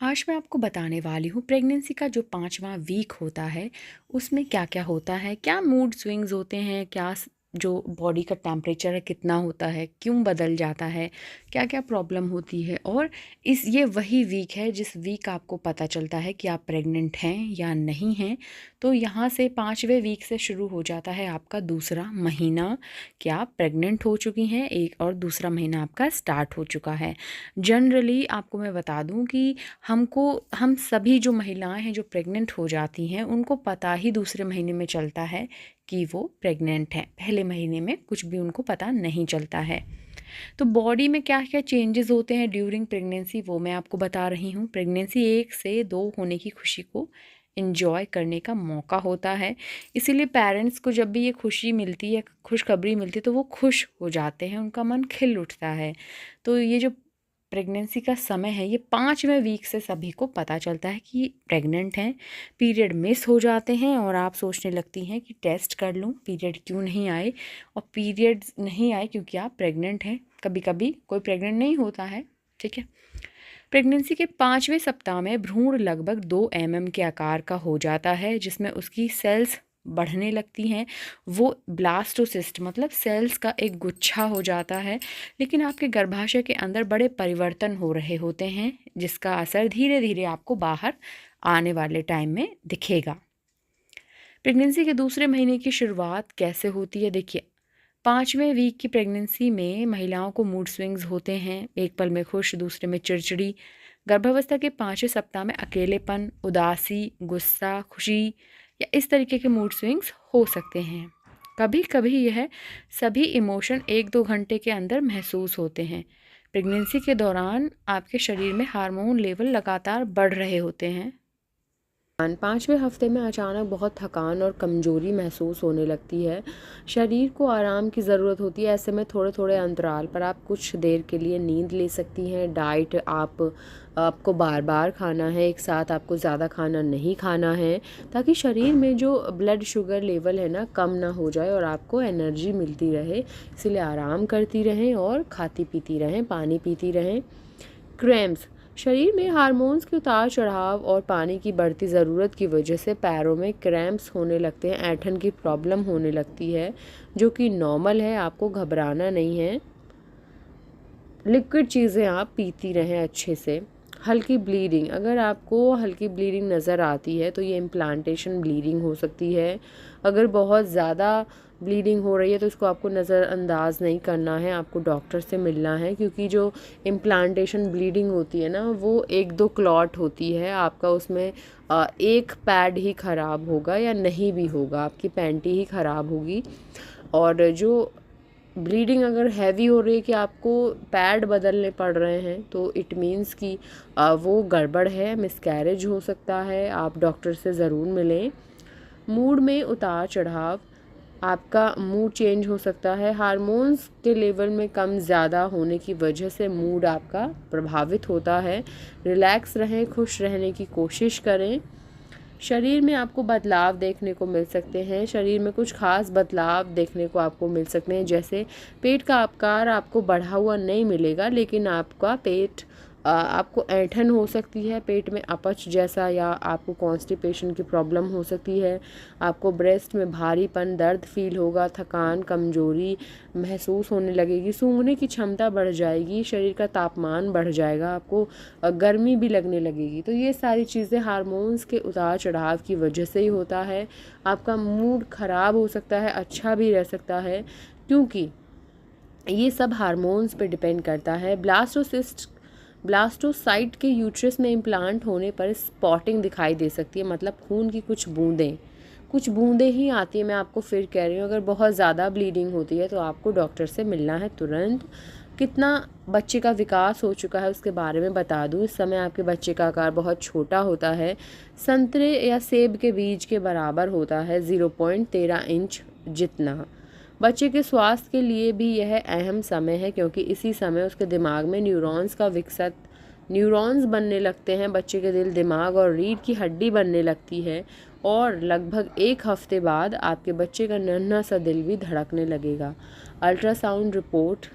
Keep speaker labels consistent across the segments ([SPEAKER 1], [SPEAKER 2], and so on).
[SPEAKER 1] आज मैं आपको बताने वाली हूँ प्रेगनेंसी का जो 5वां वीक होता है, उसमें क्या-क्या होता है, क्या मूड स्विंग्स होते हैं, जो बॉडी का टेम्परेचर है कितना होता है, क्यों बदल जाता है, क्या-क्या प्रॉब्लम होती है। और ये वही वीक है जिस वीक आपको पता चलता है कि आप प्रेग्नेंट हैं या नहीं हैं। तो यहाँ से 5वें वीक से शुरू हो जाता है आपका दूसरा महीना कि आप प्रेग्नेंट हो चुकी हैं, एक और दूसरा महीना आपका स्टार्ट हो चुका है। जनरली आपको मैं बता दूँ कि हम सभी जो महिलाएं हैं जो प्रेग्नेंट हो जाती हैं, उनको पता ही दूसरे महीने में चलता है कि वो प्रेग्नेंट हैं। पहले महीने में कुछ भी उनको पता नहीं चलता है। तो बॉडी में क्या क्या चेंजेस होते हैं ड्यूरिंग प्रेगनेंसी, वो मैं आपको बता रही हूँ। प्रेगनेंसी 1 से 2 होने की खुशी को इन्जॉय करने का मौका होता है। इसीलिए पेरेंट्स को जब भी ये खुशी मिलती है, खुशखबरी मिलती है, तो वो खुश हो जाते हैं, उनका मन खिल उठता है। तो ये जो प्रेगनेंसी का समय है, ये 5वें वीक से सभी को पता चलता है कि प्रेग्नेंट हैं। पीरियड मिस हो जाते हैं और आप सोचने लगती हैं कि टेस्ट कर लूँ पीरियड क्यों नहीं आए। और पीरियड्स नहीं आए क्योंकि आप प्रेग्नेंट हैं। कभी कभी कोई प्रेग्नेंट नहीं होता है, ठीक है। प्रेगनेंसी के 5वें सप्ताह में भ्रूण लगभग 2 mm के आकार का हो जाता है, जिसमें उसकी सेल्स बढ़ने लगती हैं। वो ब्लास्टोसिस्ट मतलब सेल्स का एक गुच्छा हो जाता है। लेकिन आपके गर्भाशय के अंदर बड़े परिवर्तन हो रहे होते हैं, जिसका असर धीरे धीरे आपको बाहर आने वाले टाइम में दिखेगा। प्रेगनेंसी के दूसरे महीने की शुरुआत कैसे होती है, देखिए। 5वें वीक की प्रेगनेंसी में महिलाओं को मूड स्विंग्स होते हैं, एक पल में खुश, दूसरे में चिड़चिड़ी। गर्भावस्था के 5वें सप्ताह में अकेलेपन, उदासी, गुस्सा, खुशी या इस तरीके के मूड स्विंग्स हो सकते हैं। कभी कभी यह सभी इमोशन 1-2 घंटे के अंदर महसूस होते हैं। प्रेगनेंसी के दौरान आपके शरीर में हार्मोन लेवल लगातार बढ़ रहे होते हैं। 5वें हफ्ते में अचानक बहुत थकान और कमज़ोरी महसूस होने लगती है। शरीर को आराम की ज़रूरत होती है। ऐसे में थोड़े थोड़े अंतराल पर आप कुछ देर के लिए नींद ले सकती हैं। डाइट आपको बार बार खाना है, एक साथ आपको ज़्यादा खाना नहीं खाना है, ताकि शरीर में जो ब्लड शुगर लेवल है ना, कम ना हो जाए और आपको एनर्जी मिलती रहे। इसलिए आराम करती रहें और खाती पीती रहें, पानी पीती रहें। क्रैम्प्स, शरीर में हार्मोन्स के उतार चढ़ाव और पानी की बढ़ती ज़रूरत की वजह से पैरों में क्रैम्प्स होने लगते हैं, ऐंठन की प्रॉब्लम होने लगती है, जो कि नॉर्मल है, आपको घबराना नहीं है। लिक्विड चीज़ें आप पीती रहें अच्छे से। हल्की ब्लीडिंग, अगर आपको हल्की ब्लीडिंग नज़र आती है तो ये इम्प्लांटेशन ब्लीडिंग हो सकती है। अगर बहुत ज़्यादा ब्लीडिंग हो रही है तो इसको आपको नज़रअंदाज नहीं करना है, आपको डॉक्टर से मिलना है, क्योंकि जो इम्प्लांटेशन ब्लीडिंग होती है ना, वो 1-2 क्लॉट होती है। आपका उसमें एक पैड ही ख़राब होगा या नहीं भी होगा, आपकी पैंटी ही ख़राब होगी। और जो ब्लीडिंग अगर हैवी हो रही है कि आपको पैड बदलने पड़ रहे हैं, तो इट मीन्स कि वो गड़बड़ है, मिसकैरेज हो सकता है। आप डॉक्टर से ज़रूर मिलें। मूड में उतार चढ़ाव, आपका मूड चेंज हो सकता है। हार्मोन्स के लेवल में कम ज़्यादा होने की वजह से मूड आपका प्रभावित होता है। रिलैक्स रहें, खुश रहने की कोशिश करें। शरीर में आपको बदलाव देखने को मिल सकते हैं। शरीर में कुछ खास बदलाव देखने को आपको मिल सकते हैं, जैसे पेट का आकार आपको बढ़ा हुआ नहीं मिलेगा, लेकिन आपका पेट आपको ऐंठन हो सकती है, पेट में अपच जैसा, या आपको कॉन्स्टिपेशन की प्रॉब्लम हो सकती है। आपको ब्रेस्ट में भारीपन, दर्द फील होगा, थकान, कमजोरी महसूस होने लगेगी, सूंघने की क्षमता बढ़ जाएगी, शरीर का तापमान बढ़ जाएगा, आपको गर्मी भी लगने लगेगी। तो ये सारी चीज़ें हार्मोन्स के उतार चढ़ाव की वजह से ही होता है। आपका मूड ख़राब हो सकता है, अच्छा भी रह सकता है, क्योंकि ये सब हार्मोन्स पे डिपेंड करता है। ब्लास्टोसाइट के यूट्रस में इम्प्लांट होने पर स्पॉटिंग दिखाई दे सकती है, मतलब खून की कुछ बूंदें ही आती है। मैं आपको फिर कह रही हूँ, अगर बहुत ज़्यादा ब्लीडिंग होती है तो आपको डॉक्टर से मिलना है तुरंत। कितना बच्चे का विकास हो चुका है उसके बारे में बता दूँ। इस समय आपके बच्चे का आकार बहुत छोटा होता है, संतरे या सेब के बीज के बराबर होता है, 0.13 इंच जितना। बच्चे के स्वास्थ्य के लिए भी यह अहम समय है, क्योंकि इसी समय उसके दिमाग में न्यूरॉन्स बनने लगते हैं। बच्चे के दिल, दिमाग और रीढ़ की हड्डी बनने लगती है, और लगभग 1 हफ्ते बाद आपके बच्चे का नन्हा सा दिल भी धड़कने लगेगा। अल्ट्रासाउंड रिपोर्ट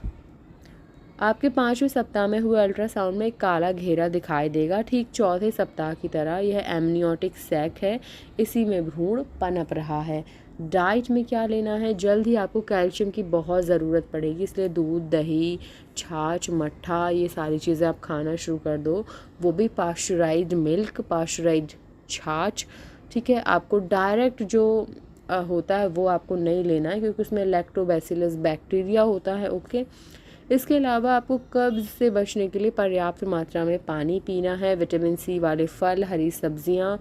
[SPEAKER 1] आपके 5वें सप्ताह में हुए अल्ट्रासाउंड में एक काला घेरा दिखाई देगा, ठीक चौथे सप्ताह की तरह। यह एमनियोटिक सैक है, इसी में भ्रूण पनप रहा है। डाइट में क्या लेना है, जल्द ही आपको कैल्शियम की बहुत ज़रूरत पड़ेगी, इसलिए दूध, दही, छाछ, मट्ठा, ये सारी चीज़ें आप खाना शुरू कर दो, वो भी पाश्चराइज्ड मिल्क, पाश्चराइज्ड छाछ, ठीक है। आपको डायरेक्ट जो होता है वो आपको नहीं लेना है, क्योंकि उसमें लैक्टोबैसिलस बैक्टीरिया होता है, ओके। इसके अलावा आपको कब्ज़ से बचने के लिए पर्याप्त मात्रा में पानी पीना है, विटामिन सी वाले फल, हरी सब्जियां,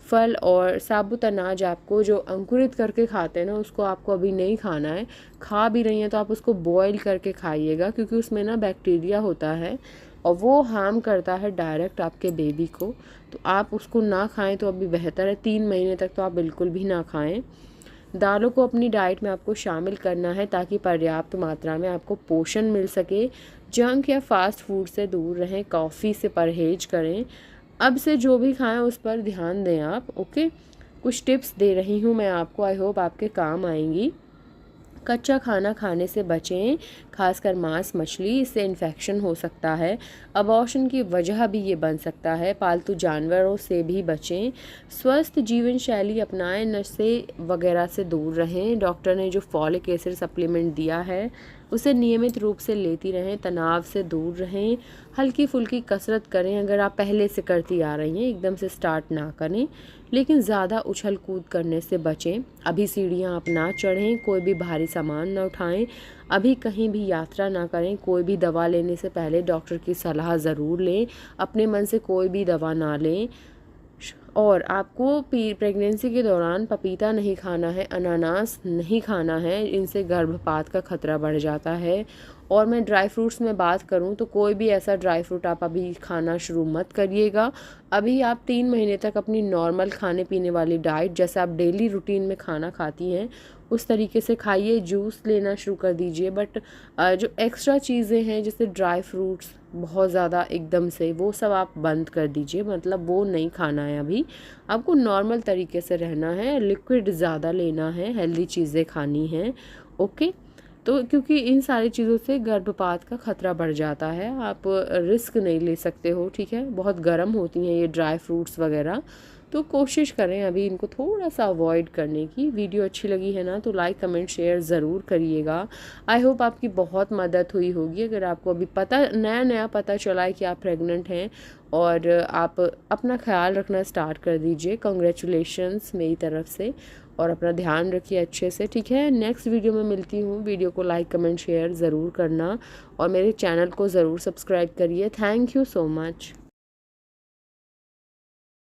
[SPEAKER 1] फल और साबुत अनाज आपको जो अंकुरित करके खाते हैं ना, उसको आपको अभी नहीं खाना है। खा भी रही हैं तो आप उसको बॉईल करके खाइएगा, क्योंकि उसमें ना बैक्टीरिया होता है और वो हार्म करता है डायरेक्ट आपके बेबी को। तो आप उसको ना खाएं तो अभी बेहतर है, 3 महीने तक तो आप बिल्कुल भी ना खाएं। दालों को अपनी डाइट में आपको शामिल करना है, ताकि पर्याप्त मात्रा में आपको पोषण मिल सके। जंक या फास्ट फूड से दूर रहें, कॉफ़ी से परहेज करें। अब से जो भी खाएं उस पर ध्यान दें आप, ओके। कुछ टिप्स दे रही हूँ मैं आपको, आई होप आपके काम आएंगी। कच्चा खाना खाने से बचें, खासकर मांस, मछली, इससे इन्फेक्शन हो सकता है। अबॉर्शन की वजह भी ये बन सकता है। पालतू जानवरों से भी बचें। स्वस्थ जीवन शैली अपनाएं, नशे वगैरह से दूर रहें। डॉक्टर ने जो फॉलिक एसिड सप्लीमेंट दिया है उसे नियमित रूप से लेती रहें। तनाव से दूर रहें। हल्की फुल्की कसरत करें, अगर आप पहले से करती आ रही हैं, एकदम से स्टार्ट ना करें, लेकिन ज़्यादा उछल कूद करने से बचें। अभी सीढ़ियाँ आप ना चढ़ें, कोई भी भारी सामान ना उठाएं, अभी कहीं भी यात्रा ना करें। कोई भी दवा लेने से पहले डॉक्टर की सलाह ज़रूर लें। अपने मन से कोई भी दवा ना लें। और आपको प्रेगनेंसी के दौरान पपीता नहीं खाना है, अनानास नहीं खाना है, इनसे गर्भपात का खतरा बढ़ जाता है। और मैं ड्राई फ्रूट्स में बात करूं तो कोई भी ऐसा ड्राई फ्रूट आप अभी खाना शुरू मत करिएगा। अभी आप 3 महीने तक अपनी नॉर्मल खाने पीने वाली डाइट, जैसे आप डेली रूटीन में खाना खाती हैं उस तरीके से खाइए। जूस लेना शुरू कर दीजिए, बट जो एक्स्ट्रा चीज़ें हैं जैसे ड्राई फ्रूट्स बहुत ज़्यादा एकदम से, वो सब आप बंद कर दीजिए, मतलब वो नहीं खाना है अभी। आपको नॉर्मल तरीके से रहना है, लिक्विड ज़्यादा लेना है, हेल्दी चीज़ें खानी हैं, ओके। तो क्योंकि इन सारी चीज़ों से गर्भपात का खतरा बढ़ जाता है, आप रिस्क नहीं ले सकते हो, ठीक है। बहुत गर्म होती हैं ये ड्राई फ्रूट्स वगैरह, तो कोशिश करें अभी इनको थोड़ा सा अवॉइड करने की। वीडियो अच्छी लगी है ना तो लाइक, कमेंट, शेयर ज़रूर करिएगा। आई होप आपकी बहुत मदद हुई होगी। अगर आपको अभी नया नया पता चला है कि आप प्रेग्नेंट हैं और आप अपना ख्याल रखना स्टार्ट कर दीजिए, कॉन्ग्रेचुलेशंस मेरी तरफ से। और अपना ध्यान रखिए अच्छे से, ठीक है। नेक्स्ट वीडियो में मिलती हूँ। वीडियो को लाइक, कमेंट, शेयर ज़रूर करना और मेरे चैनल को ज़रूर सब्सक्राइब करिए। Thank you so much.